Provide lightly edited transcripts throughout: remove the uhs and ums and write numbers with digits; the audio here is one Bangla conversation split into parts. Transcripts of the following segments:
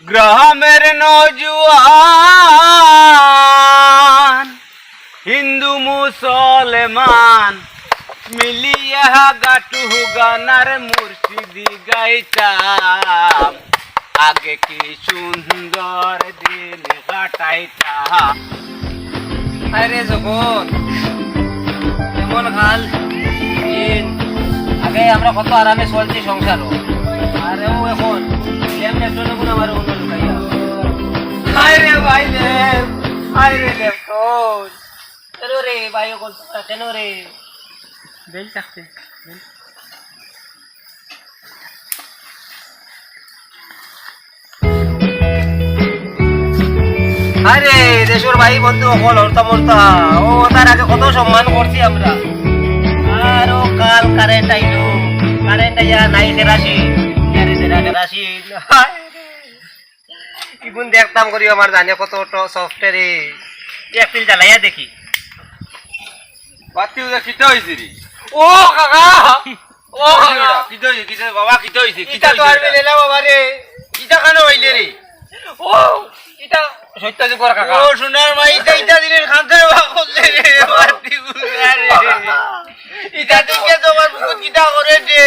গ্রামের নজওয়ান হিন্দু মুসলমান মিলিয়া গাটু গানার মুর্শিদি গাইতাম আগে কি সুন্দর দিন কাটাইতাম। আরে জগৎ এমন হাল দিন আগে আমরা কত আরামে চলছি সংসারও আর ও এখন আমার অন্য লুকাইয়া আরে ভাই দেব আরে দেব কেন রে ভাই কেন রে বেল থাকতে আরে দেশের ভাই বন্ধু অকল হরতা মরতা ও তার আগে কত সম্মান করছি আমরা আর ও কাল কারেন্ট আইলো কারেন্ট আইয়া নাই কেরাসি ইগুন দেখতাম করি আমার জানে কত সফটওয়্যারে একদিন জ্বালাইয়া দেখি বাতি উদা কিটা হইছে রে ও কাকা ও কিটা হইছে কিটা বাবা কিটা হইছে কিটা তো আর মিলে না বাবা রে কিটা কেন হইলে রে ও এটা সত্য যুগর কাকা ও সোনার মা ইটা দিনের খানতে করলে রে বাতি উদা রে ইটা দেখে তোমার বুকুত কিটা করে রে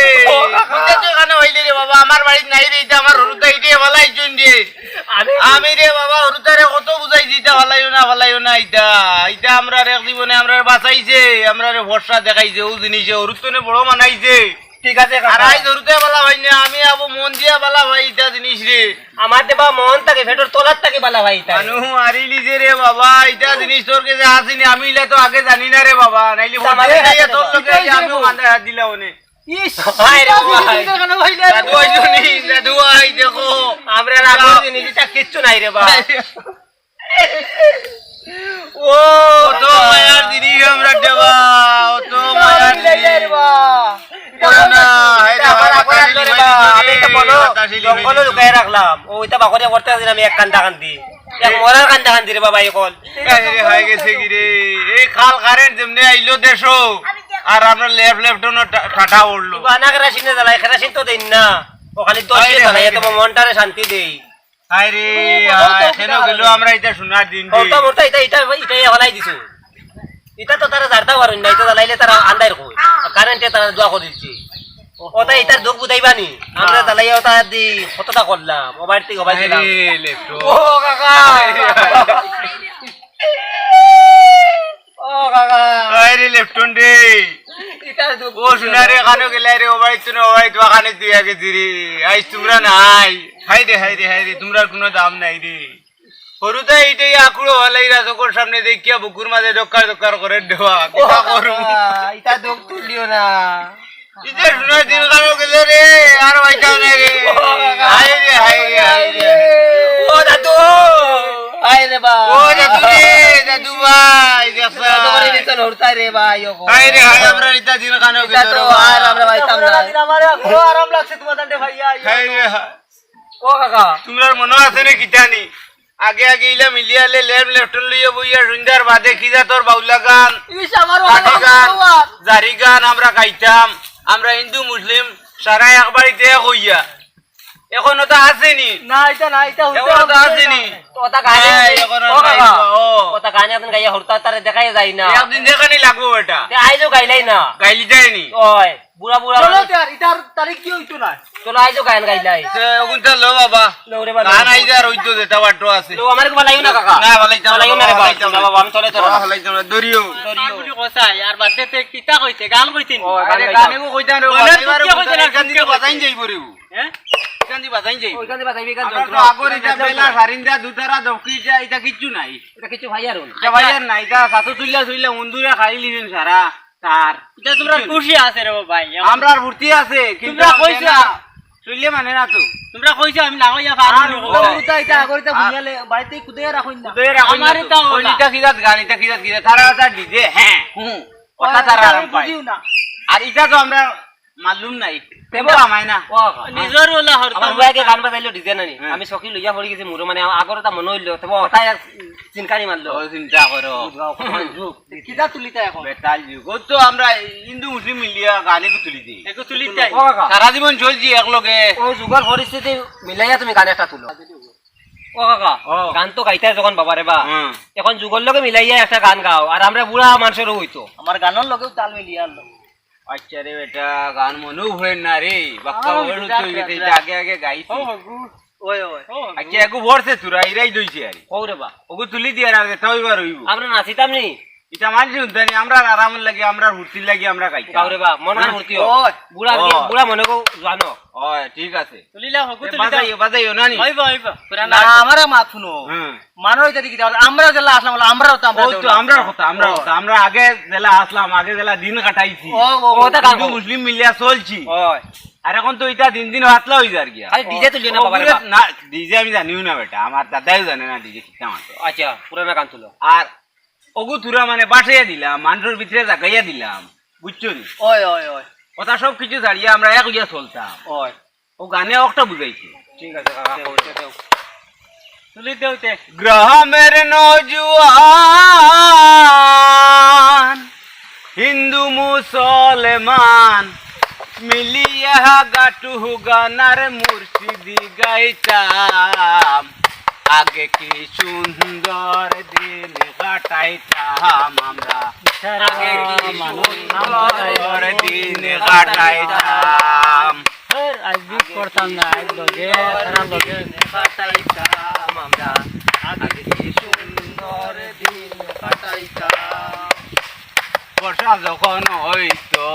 কিটা তো কেন হইলে রে বাবা আমার বাড়ি নাই রে ইটা আমার হরুদা ইটে ভালাই জুন রে আমি রে বাবা হরুদারে কত বুঝাই দিতা ভালাইও না ইটা ইটা আমরা রে জীবনে আমরা বাঁচাইছে আমরা রে ভরসা দেখাইছে ও জিনিসে হরুদনে বড় মানাইছে ঠিক আছে আর আই হরুদে বালা ভাই না আমি আবো মন দিয়া বালা ভাই ইটা জিনিস রে আমার দেবা মন থাকে ফেটর তোলার থাকে বালা ভাই তাই মানু আরিলি যে রে বাবা ইটা জিনিস তোর কাছে আসেনি আমি ইলা তো আগে জানি না রে বাবা নাইলে বলতে যাইয়া তোর লগে আমিও কান্দা হাত দিলা ওনে ইস ভাই রে ভাই দাদু আইজনি দাদু আই দেখো আমরা রাগো নিজেটা কিচ্ছু নাই রে ভাই ও তো মায়ার দিদি আমরা দেবা ও তো মায়ার দিদি রে ভাই না এটা আমার আপরাধ রে ভাই আমি তো বলো জঙ্গলে লুকায় রাখলাম ওইটা বাকরিয়া করতে আসিনা আমি এক কান্দা কান্দি এক মরার কান্দা কান্দি রে বাবা এখন রে হয়ে গেছে কি রে এই খাল কারেন্ট যেমনে আইলো দেশো আর আমরা লেফট ঠাটা উড়লো বানা কেরাসিন জ্বালাই কেরাসিন তো দেন না ও খালি তো জ্বালাই তোমার মনটারে শান্তি দেই আরে কেন গেল আমরা এটা শোনার দিন ওটা মোটা এটাই হলাই দিছো এটা তো তারা জারতা পারেন না এটা জ্বালাইলে তারা আন্দার কই কারেন্টে তারা দোয়া করে দিচ্ছে ওটা এটার দুঃখ বুঝাইবানি আমরা জ্বালাইয়া ওটা দি কতটা করলাম মোবাইল থেকে মোবাইল দিলাম ও কাকা ও কাকা আরে লেফটন রে এটার দুঃখ ও শোনারে কানো গেলাই রে ওবাই তো ওবাই তো কানে তুই আগে দিরি আইস তোমরা নাই হাই রে তোমরা কোনো দাম নাই রে হরুদা এইটাই আকুড়ো হলাই রাজকর সামনে দেখিয়া বুকুর মাঝে দক্কার করে দেওয়া কিটা করু এটা দুঃখ তুলিও না ইতে শোনার দিন কানো গেলে রে আর ভাইটাও নাই রে হাই রে ও দাদু হাই রে বা ও দাদু ভাই দেখছা তোমার এই তো হরতাই রে ভাই ও হাই আমরা ইতা দিন কানো এটা গেলে তো আর আমরা ভাইতাম না আমার খুব আরাম লাগছে তোমাদের ভাইয়া হাই রে ও কাকা তোমরা মনে আছে রে কিটানি আগে ইলা মিলিয়ালে লেফটন লইয়া বইয়া সুন্দর বাদে খিজা তোর বাউলা গান ইস আমার কাঠি গান জারি গান আমরা গাইতাম আমরা হিন্দু মুসলিম সারা একবারিতে এক হইয়া এখন ওটা আসেনি না এটা না এটা এখন ওটা আসেনি ওটা গানে এখন ও কাকা ও ওটা গানে আপনি গাইয়া হরতা তারে দেখাই যায় না একদিন দেখানি লাগবো এটা তে আইজো গাইলাই না গাইলি যায়নি ওই বুড়া চলো তার ইটার তারিখ কি হইতো না চলো আইজো গান গাইলাই ওগুনটা লো বাবা লওরে বাবা গান আইজা রইতো যেটা বাটো আছে লো আমারে বলাইও না কাকা না বলাইতাম বলাইও না রে বাবা আমি চলে চলো বলাইতাম না দরিও বুড়ি কসাই আর বাদে তে কিতা কইতে গান কইতেন আরে গানেও কইতাম রে গানের এবারে দুঃখে কইতে না, গান দিতে বাজাইন যাইব রে হ্যাঁ গান দি বাজাইন যাইব ওইখানে বাজাইবি গান আমরা তো আগর এটা বেলা সারিন্দা দুতারা দকিটা এটা কিচ্ছু নাই এটা কিছু ভাই আর এটা ভাইয়ার নাই এটা সাতু তুইলা উন্দুরা খাই লিবেন সারা তার এটা তোমরা খুশি আছে রে ভাই আমরা আর ভর্তি আছে কিন্তু তোমরা কইছা তুইলে মানে না তো তোমরা কইছো আমি লাগাইয়া পারবো ওটা এটা আগরিটা বুনিয়ালে বাড়িতে কুদে রাখুন না তুই রাখুন আমার এটা ওলা। ওইটা কিদাত গান এটা কিদাত তারা ওটা ডিজে হ্যাঁ কথা তারা আরাম পায় বুঝিও না আর এটা তো আমরা মালুম নাই তেবো আমায় না নিজর ওলা হর আমার বুয়াকে গান বাজাইলো ডিজে নানি হ্যাঁ। আমি সখী লইয়া পড়ি গেছি মোর মানে আগর তা মনে হইলো তবে ওটাই চিনকানি মারলো ও চিন্তা করো কিটা তুলিতা এখন বেতাল যুগ ও তো আমরা হিন্দু মুসলিম মিলিয়া গানে তুলি দিই একো তুলিতাই ও কাকা সারা জীবন চলছি একলগে ও যুগর পরিস্থিতি মিলাইয়া তুমি গান একটা তুলো ও কাকা ও। গান তো গাইতে যখন বাবারে বা হুম। এখন যুগর লগে মিলাইয়া একটা গান গাও আর আমরা বুড়া মানুষেরও হইতো আমার গানের লগেও তাল মিলিয়া আনলো আচ্ছা রে বেটা গান মনেও ভরেন না রে বাক্কা আমার ভরে বিরাট তো বিরাট এটা আগে আগে গাইছি ওই ওই আচ্ছা একু ভরছে তুরা ইরাই দইছে আর কৌরে বা ওগু তুলি দিয়ার আগে তাইবার হইব আমরা নাচিতাম নি এটা মানছি উদ্দানি আমরা আরাম লাগে আমরা হুর্তির লাগি আমরা গাইছি কাউরে বা মনার মূর্তি ওই বুড়া ও। বুড়া মনে কো জানো ও ঠিক আছে তুলিলা হগু তুলিতা বাজাইও বাজাইও নানি হইবা হইবা না আমারে মাত শুনো হুম মানো হইতা দেখি আমরা জেলা আসলাম আমরাও তো ও তো আমরার কথা আমরা আগে জেলা আসলাম আগে জেলা দিন কাটাইছি ওটা গান হিন্দু মুসলিম মিলিয়া চলছি ওই আর এখন তো এটা দিন দিন হাতলা হয়ে যার গিয়া খালি ডিজে তুলিও না বাবারে বা না ডিজে আমি জানিও না বেটা আমার দাদাও জানে না ডিজে কিতা মাতো আচ্ছা পুরানা গান তুলো আর ওগু তুরা মানে বাসাইয়া দিলাম মানুষের ভিতরে জাগাইয়া দিলাম বুঝছো নি ওই ওই ওই ওটা সব কিছু ছাড়িয়া আমরা এক হইয়া চলতাম ওই ও গানে একটা বুঝাইছি ঠিক আছে কাকা কইতে দেও তুলি দেউতে গ্রামের নজুয়ান হিন্দু মুসলমান মিলিয়া গাটু গানার মুর্শিদি গাইতাম আগে কি সুন্দর দিন কাটাইতাম আমরা আগে কি সুন্দর দিন কাটাইতাম আজবি করতাম না আজ লগে তারা লগে কাটাইতাম আমরা আগে কি সুন্দর দিন কাটাইতাম বর্ষা যখন হইতো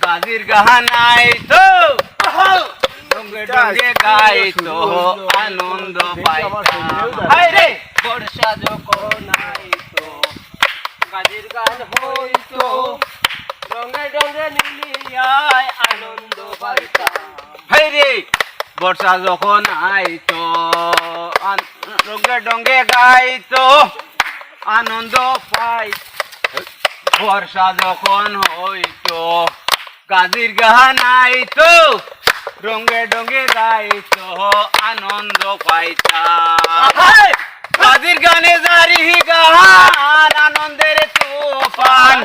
কাজির গাহানাই তো ডঙ্গে ডঙ্গে গাইতো আনন্দ পাইতাম হায় রে বর্ষা যখন আইতো কাজির গান হইতো ডঙ্গে ডঙ্গে নিলিয়ায় আনন্দ পাইতাম হায় রে বর্ষা যখন আইতো ডঙ্গে ডঙ্গে গাইতো আনন্দ পাই বর্ষা যখন হইতো গাজির গান আইতো রঙ্গে ডঙ্গে গাইতো আনন্দ পাইতাম গাজির গানে জারি গান আনন্দের তুফান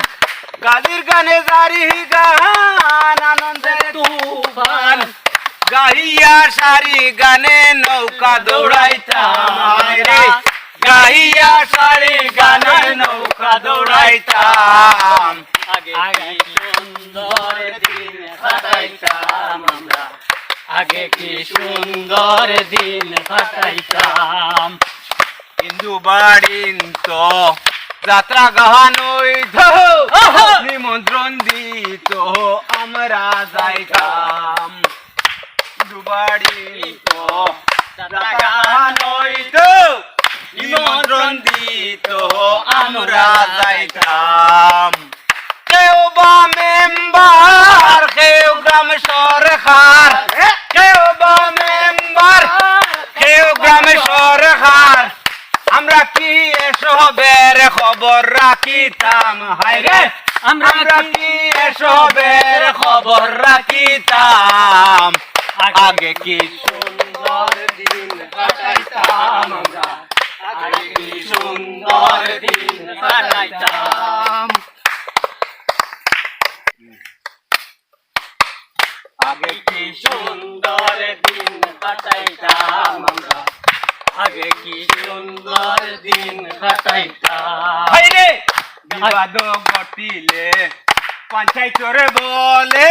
গাজির গানে জারি গান আনন্দের তুফান গাহিয়া সারি গানে নৌকা দৌড়াইতাম রে গাহিয়া সারি গানে নৌকা দৌড়াইতাম আগে সুন্দর দিন কাটাইতাম আমরা আগে কি সুন্দর দিন কাটাইতাম হিন্দু বাড়িন তো যাত্রা গান হইতো নিমন্ত্রণ দিত আমরা যাইতাম হিন্দু বাড়িন তো যাত্রা গান হইতো নিমন্ত্রণ দিত আমরা যাইতাম কেউ বা মেম্বার কেউ গ্রাম সরকার কেউ বা মেম্বার কেউ গ্রাম সরকার আমরা কি এসবের খবর রাখিতাম হায় রে আমরা কি এসবের খবর রাখিতাম আগে কি সুন্দর দিন কাটাইতাম আমরা আগে কি সুন্দর দিন কাটাইতাম আগে কি সুন্দর দিন কাটাইতাম আমরা আগে কি সুন্দর দিন কাটাইতাম হায় রে বিবাদ ঘটিলে পঞ্চায়েতরে বলে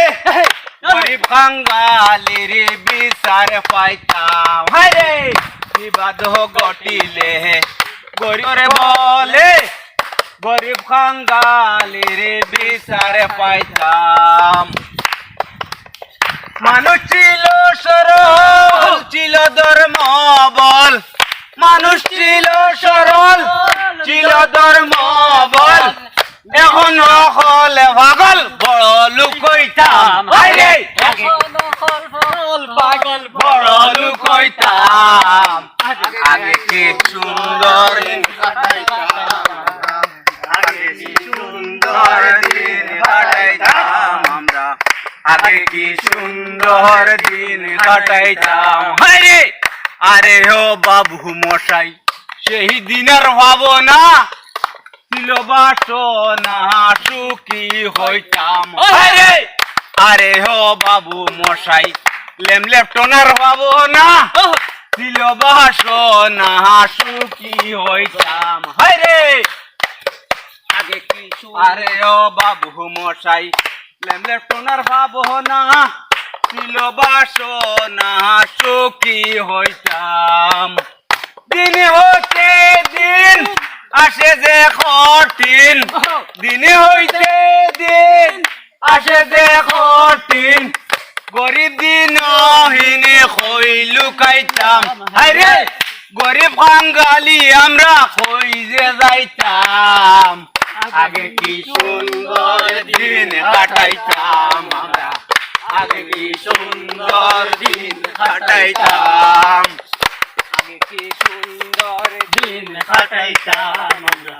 গরিব বাঙালির বিচার পাইতাম হায় রে বিবাদ ঘটিলে গরিবরে বলে গরিব বাঙালির বিচার পাইতাম মানুষ ছিল সরল ছিল ধর্ম বল মানুষ ছিল সরল ছিল ধর্ম বল এখন হলে পাগল বড় লোক হইতাম পাগল বড় লোক হইতাম আগে কি সুন্দর দিন কাটাইতাম আগে কি সুন্দর দিন কাটাইতাম আমরা আগে সুন্দর দিন কাটাইতাম হায়রে আরে ও বাবু মশাই সেই দিনের ভাবনা ছিল বাসনা সুখী হইতাম হায়রে আরে ও বাবু মশাই লেফটনার ভাবনা ছিল বাসনা সুখী হইতাম হায়রে আগে কি আরে ও বাবু মশাই লেফটনার ভাবনা ছিল বাসনা সুখী হইতাম দিন হইতে দিন আসে যে কঠিন দিন হইতে দিন আসে যে কঠিন গরিব দিন হিনে কই লুকাইতাম আরে গরিব বাঙালি আমরা কই যে যাইতাম আগে কি সুন্দর দিন কাটাইতাম আমরা আগে কি সুন্দর দিন কাটাইতাম আগে কি সুন্দর দিন কাটাইতাম আমরা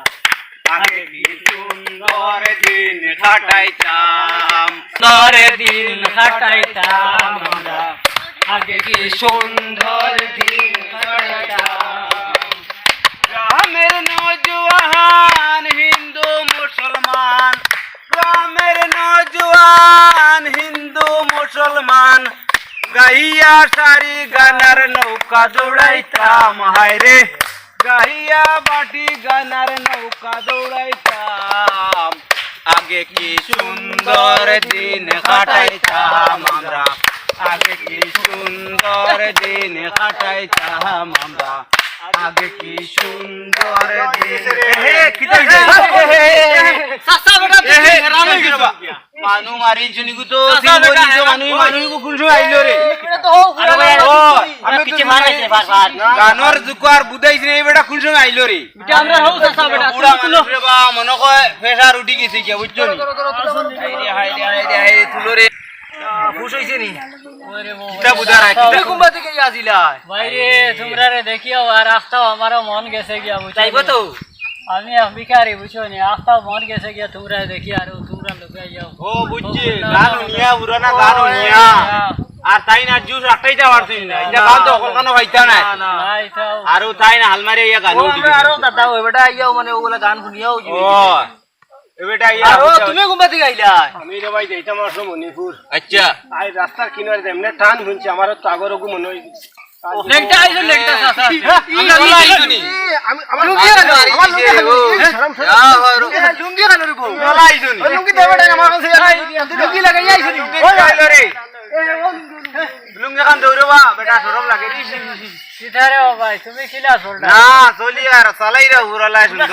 আগে কি সুন্দর দিন কাটাইতাম সুন্দর দিন কাটাইতাম আমরা আগে কি সুন্দর দিন কাটাইতাম গ্রামের নওজওয়ান হিন্দু মুসলমান গ্রামের নওজওয়ান হিন্দু মুসলমান গাইয়া সারি গানার নৌকা দৌড়াইতাম হায়রে গাইয়া বাটি গানার নৌকা দৌড়াইতাম আগে কি সুন্দর দিন কাটাইতাম আমরা আগে কি সুন্দর দিন কাটাইতাম আমরা আগে কি সুন্দর দিন মানু মারি শুনিগু তো মানুষ কোন আইলো রে গানর জুকার বুদাইছ রে বেটা কোন সময় আইলো রে মনে কয় ফেসার উঠি গেছে কি বুঝছো নি তুলো রে খুশ হইছে নি কিতা বুদারা কিতা কুম্বা থেকে আসিলা বাইরে তোমরা রে দেখিও আর রাস্তাও আমারও মন গেছে গিয়া যাইবো তো আমি ভিখারি বুঝছো নি রাস্তাও মন গেছে গিয়া তোমরা দেখি আর তোমরা লোকে যাও ও বুঝছি গান নিয়া পুরানা গান নিয়া আর তাই না জুস আটাইতে পারছিস না এটা গান তো কখনো হইতা না নাই তাও আর তাই না হালমারি ইয়া গান উঠি আরো দাদা ওই বেটা আইয়াও মানে ওগুলা গান শুনিয়াও ও এবেটা ইয়া আর তুমি কুম্বা থেকে আইলা আমি রে ভাই যাইতাম আসলো মণিপুর আচ্ছা আই রাস্তার কিনারে এমনি টান শুনছি আমার তো আগরগু মনে হয় লেগটা আইছো লেগটা চাচা আমরা লুঙ্গি আইছনি আমি আমার লুঙ্গি কেন আমার লুঙ্গি কেন লুঙ্গি কেন রে বউ নলা আইছনি লুঙ্গি দেবে না আমার কাছে লুঙ্গি লাগাই আইছনি ওই আইলো রে লুঙ্গি খান দৌড়বা বেটা সরম লাগে রে সিধারে ও ভাই তুমি কিলা চলটা না চলি আর চালাইরা উড়ালা সুন্দর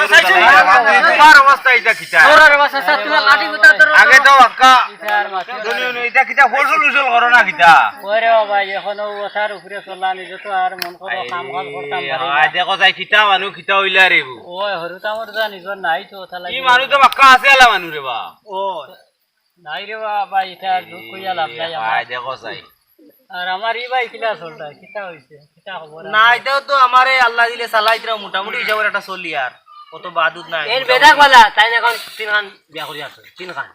তোমার অবস্থা এটা কিটা তোরার বাসা সাথে তুমি লাঠি গুতা ধরো আগে তো আক্কা সিধার মাথা দুনিয়া এটা কিটা ফসল উসল করো না কিটা ওরে ও ভাই এখন ও ওথার উপরে চলানি যত আর মন করো কাম কাজ করতাম আয় দেখো যাই কিটা মানুষ কিটা হইলা রে ওই হরুতামর যা নিজর নাই তো ওথা ই লাগি মানুষ তো আক্কা আছে আলা মানুষ রে বা ও নাই রে বাবা এটা দুঃখ কইয়া লাভ নাই আমার আয় দেখো যাই আর আমার ই ভাই কিলা চলটা কিতা হইছে কিতা খবর না এটাও তো আমারে আল্লাহ দিলে চালাইতরা মোটামুটি হিসাবে একটা চলি আর কত বাদুদ নাই এর বেদাক वाला তাই না এখন তিন খান বিয়া করি আছে তিন খান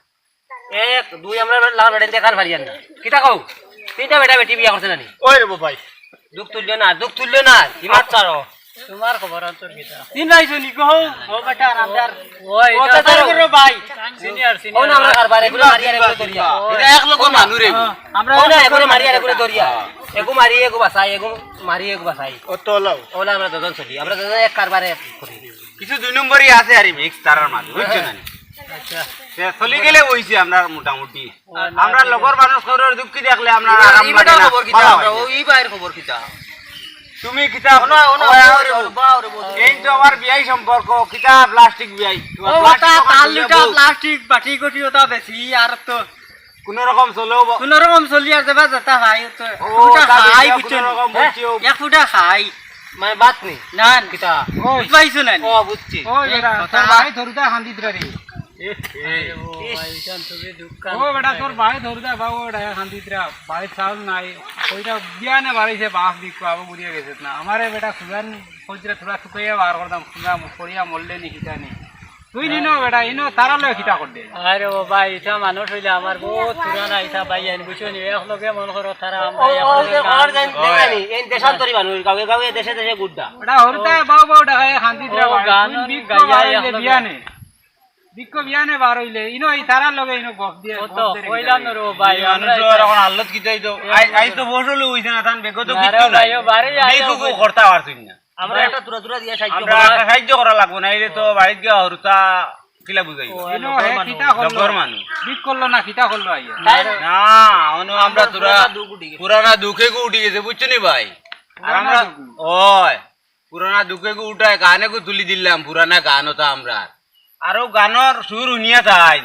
এক দুই আমরা লাগা বেড়ে দেখান পারিয়ান না কিতা কও তিনটা বেটা বেটি বিয়া করছে নানি ওই রে ভাই দুঃখ তুললো না হিমাত ছাড়ো তোমার খবর অন্তর কিতা তিন ভাই শুনি কও ও বেটা রামদার ওই ও তো তার বড় ভাই সিনিয়র ও সিনিয়র না আমরা কারবার এগুলো মারিয়া এগুলো দরিয়া এটা এক লোক মানুষ রে আমরা ও না এগুলো মারিয়া এগুলো দরিয়া এগু মারি এগু বাসাই এগু মারি এগু বাসাই ও তো লাও ওলা আমরা দুজন চলি আমরা দুজন এক কারবারে করি কিছু দুই নম্বরই আছে আর মিক্স তারার মাঝে বুঝছো না আচ্ছা সে চলি গেলে হইছে আমরা মোটামুটি আমরা লগর মানুষ করার দুঃখী দেখলে আমরা আরাম এই লাগে বেটা না খবর কিতা আমরা ও ই বাইর খবর কিতা তুমি কিতা ওনা ওনা বাওরে এই তো আমার বিয়াই সম্পর্ক কিতা প্লাস্টিক বিয়াই ও ওটা তাল লুটা প্লাস্টিক বাটি গটি ওটা বেশি আর তো কোন রকম চলেও কোন রকম চলি আর যাবা যেটা খাই তো ও ফুটা তা খাই বেশি বুঝছো কোন রকম বুঝছো এক ফুটা খাই মানে বাত নেই না কিতা বুঝবাইছো না ও বুঝছি ও এরা তোর ভাই ধরুদা হান্দি রে ও বেটা তোর ভাই ধরুদা বাবু ওটা হান্দি ভাই চাউল নাই ওইটা বিয়া না বাড়িছে বাস দিকো আবু বুড়িয়ে গেছে না আমারে বেটা খুদান খোঁজরে থোড়া শুকাইয়া বার করতাম খুদা পড়িয়া মরলে নি হিতা নি তুই নিনো বেটা ইনো তারা লয় খিতা কর দে আরে বাবা এটা মানুষ হইলে আমার বহুত পুরানা এটা ভাই আইন বুঝছো নি একলগে মন করো তারা দেশান্তরী মানুষ গাঁৱে গাঁৱে দেশে দেশে গুড্ডা বেটা হরতা বাউ বাউ ডাকায় শান্তি দিয়া ও, গান গাইয়া একলগে। বিয়ানে বিক্ক বিয়ানে বার হইলে ইনো এই তারা লগে ইনো গপ দিয়ে ও তো কইলাম না রে ভাই আমরা মানুষের এখন হালত কিতাই তো আই তো বসলে হইছে না তান বেগো তো আরে কিচ্ছু ভাই নাই ও বাড়ি আইও এইটুকু করতে পারছিস না আমরা একটা তুরা তুরা দিয়ে সাহায্য আমরা একটা সাহায্য করা লাগবো না এলে তো বাড়িতে গিয়ে হরুতা কিলা বুঝাই ইনো হে খিতা লগর করলো মানুষ বিক করলো না খিতা করলো আইয়া না অনু আমরা তোরা পুরানা দুঃখে গু উঠে গেছে বুঝছো নি ভাই আর আমরা ওই পুরানা দুঃখে গু উঠায় গানে গু তুলি দিলাম পুরানা গান হতো আমরা আরো গানের সুর উনিয়া তাই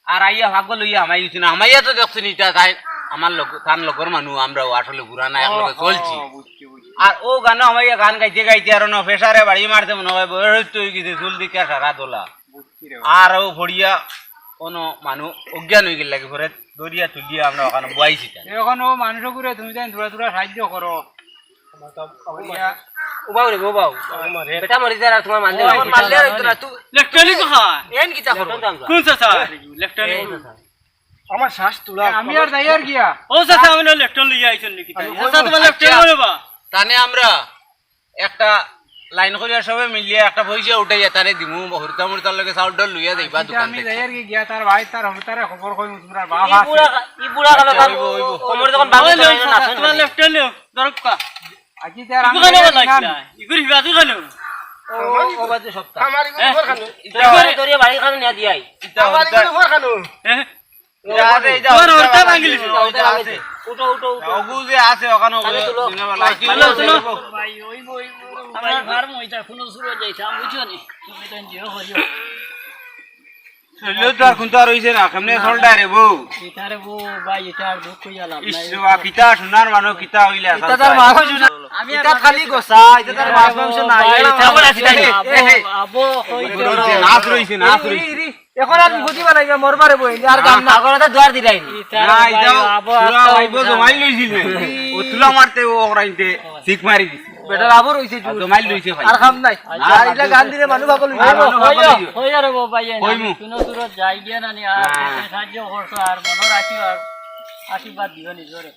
আর আইয়া ভাগ্য লইয়া আমাই গেছি না আমাইয়া তো দেখছি নি তাই আমার লোক তার লোকের মানুষ আমরাও আসলে পুরানা একলগে চলছি আর ও গান আমাইয়া গান গাইতে গাইতে আর না ফেসারে বাড়ি মারতে মনে হয় বয়স হয়ে গেছে চুল দিকে সারা দোলা আর ও ভরিয়া কোনো মানুষ অজ্ঞান হয়ে গেল লাগে ঘরে দরিয়া তুলিয়া আমরা ওখানে বয়াইছি এখন ও মানুষ করে তুমি দেন দূরা দূরা সাহায্য করো উবাও রে উবাও বেটা মরি যা তোমার মানলে মানলে তোরা তুই লেফটেলি কোথা এন কিতা করো কোন চাচা লেফটেলি আমার শ্বাস তুলা আমি আর যাইয়ার গিয়া ও চাচা আমি লেফটেল লইয়া আইছেন নাকি চাচা তোমার লেফটেল বলবা তানে আমরা একটা লাইন করিয়া সবাই মিলিয়ে একটা পয়সা উঠাইয়া তারে দিমু হরতা মুরতার লগে চাউল ডাল লইয়া যাইবা দোকান আমি থেকে যাইয়ার গিয়া তার ভাই তার হরতারে খবর কই তোমরা বাপ ই বুড়া গেল কোমরে যখন বাঙালি না তোমার লেফটেল দরকা আজি তার আমি ইগুনে লাগলা ইগুরি হিবাজু কেন ও বাজে সপ্তাহ আমার ইগুলো ঘর খানো দরিয়া বাড়ি খান নিয়া দিয়াই আমার ইগুলো ঘর খানো তোমার হরতা ভাঙিলিস উঠো উঠো অগু যে আছে ওখানে ভাই ওই বই আমার ফার্ম হইতা কোন শুরু যাইছে আমি বুঝছো নি তুমি তো জিও করিও চলিও তো আর কোনটা রইছে না কেমনে চলটা রে বউ এটারে বো ভাই এটা আর দুঃখ কইলাম ইসবা কিতা সোনার মানুষ কিতা হইলা আমি এটা খালি গোসা এটা তার মাছ মাংস নাই আবো নাচ রইছে নাচ রইছে এখন আর বুঝি বানাইবে মরবারে বই আর গান না আগরটা দুয়ার দিলাই না এটা পুরা আইবো জমাই লইছিল ও তুলা মারতে ও ওরাইতে ঠিক মারি দিছে বেটার আবর হইছে জমাই লইছে ভাই আর খাম নাই আর এটা গান দিলে মানুষ ভাগল হই আরে বো ভাই কইমু। কোন দূর যাই গিয়া না নি আর সাহায্য করছো আর মন রাখিও আর আশীর্বাদ দিও নিজরে